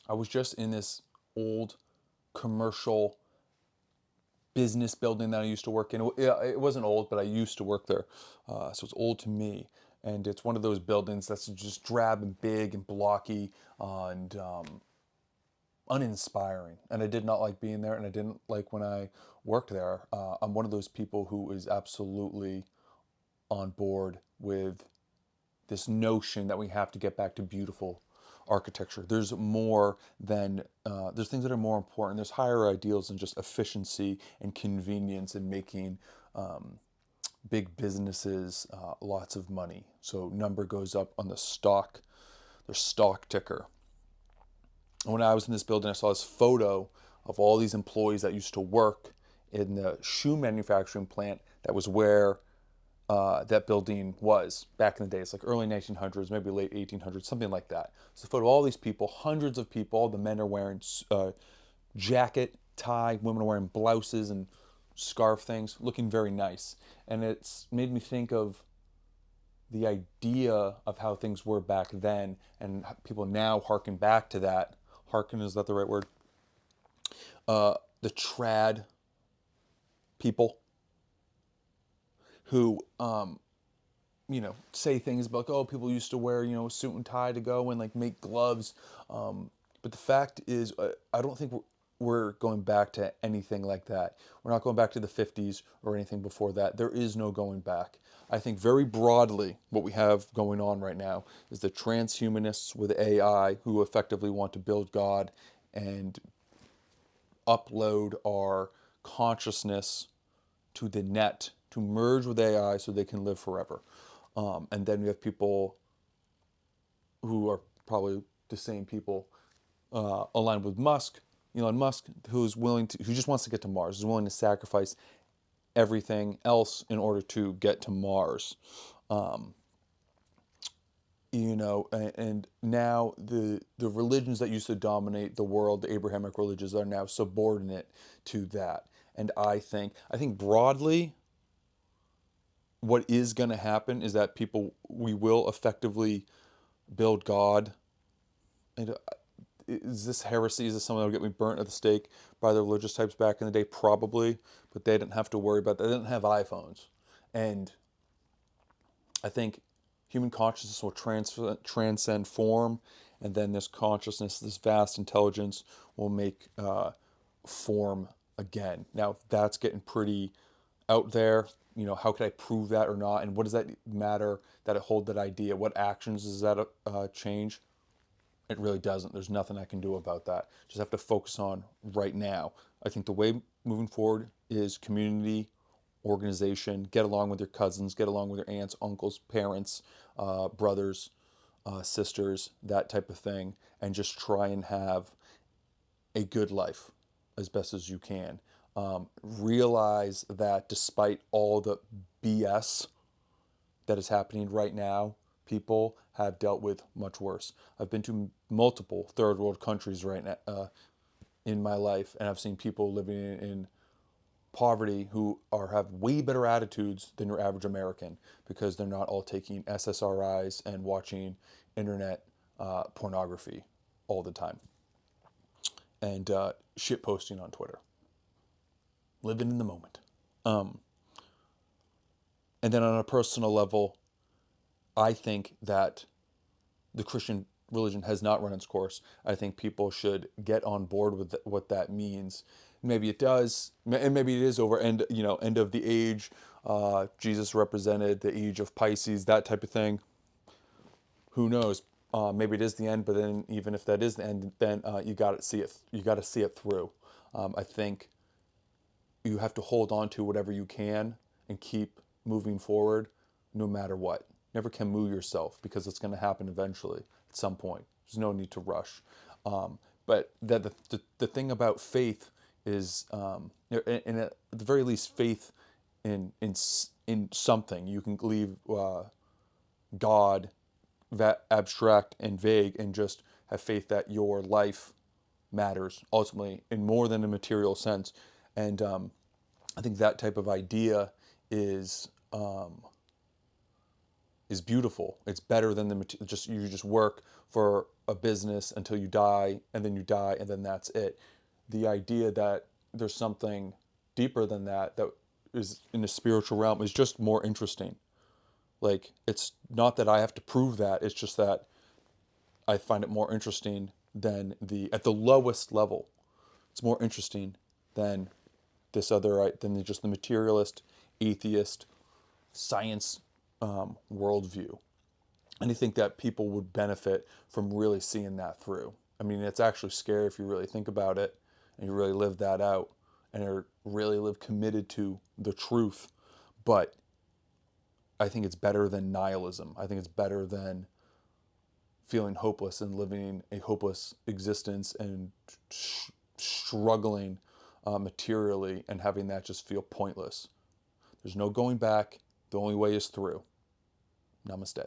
I was just in this old commercial business building that I used to work in. It wasn't old, but I used to work there. So it's old to me. And it's one of those buildings that's just drab and big and blocky and uninspiring. And I did not like being there, and I didn't like when I worked there. I'm one of those people who is absolutely on board with this notion that we have to get back to beautiful architecture. There's more than there's things that are more important. There's higher ideals than just efficiency and convenience and making big businesses lots of money. So number goes up on their stock ticker. When I was in this building, I saw this photo of all these employees that used to work in the shoe manufacturing plant that was where that building was back in the days, like early 1900s, maybe late 1800s, something like that. So a photo of all these people, hundreds of people. All the men are wearing jacket, tie. Women are wearing blouses and scarf things, looking very nice. And it's made me think of the idea of how things were back then, and people now harken back to that. Harken, is that the right word? The trad people who say things about, like, oh, people used to wear, suit and tie to go and like make gloves. But the fact is, I don't think we're going back to anything like that. We're not going back to the 50s or anything before that. There is no going back. I think very broadly, what we have going on right now is the transhumanists with AI who effectively want to build God and upload our consciousness to the net to merge with AI so they can live forever. And then we have people who are probably the same people aligned with Elon Musk, who just wants to get to Mars, is willing to sacrifice everything else in order to get to Mars. Um, and now the religions that used to dominate the world, the Abrahamic religions, are now subordinate to that. And I think broadly, what is going to happen is that we will effectively build God. And is this heresy? Is this something that will get me burnt at the stake by the religious types back in the day? Probably, but they didn't have to worry about that. They didn't have iPhones. And I think human consciousness will transcend form, and then this consciousness, this vast intelligence, will make form again. Now, that's getting pretty out there. How could I prove that or not? And what does that matter that I hold that idea? What actions does that change? It really doesn't. There's nothing I can do about that. Just have to focus on right now. I think the way moving forward is community, organization, get along with your cousins, get along with your aunts, uncles, parents, brothers, sisters, that type of thing, and just try and have a good life as best as you can. Realize that despite all the BS that is happening right now, people have dealt with much worse. I've been to multiple third world countries right now in my life, and I've seen people living in poverty who have way better attitudes than your average American because they're not all taking SSRIs and watching internet pornography all the time and shit posting on Twitter, living in the moment. Um, and then on a personal level, I think that the Christian religion has not run its course. I think people should get on board with what that means. Maybe it does, and maybe it is over. End of the age. Jesus represented the age of Pisces, that type of thing. Who knows? Maybe it is the end, but then even if that is the end, then you got to see it. You got to see it through. I think you have to hold on to whatever you can and keep moving forward no matter what. Never can move yourself because it's going to happen eventually at some point. There's no need to rush. But the thing about faith is, at the very least, faith in something. You can leave God that abstract and vague and just have faith that your life matters ultimately in more than a material sense. And I think that type of idea is is beautiful. It's better than just you just work for a business until you die, and then you die, and then that's it. The idea that there's something deeper than that that is in the spiritual realm is just more interesting. Like, it's not that I have to prove that, it's just that I find it more interesting than at the lowest level. It's more interesting than just the materialist, atheist, science worldview. And I think that people would benefit from really seeing that through. I mean, it's actually scary if you really think about it and you really live that out and are really live committed to the truth. But I think it's better than nihilism. I think it's better than feeling hopeless and living a hopeless existence and struggling materially and having that just feel pointless. There's no going back. The only way is through. Namaste.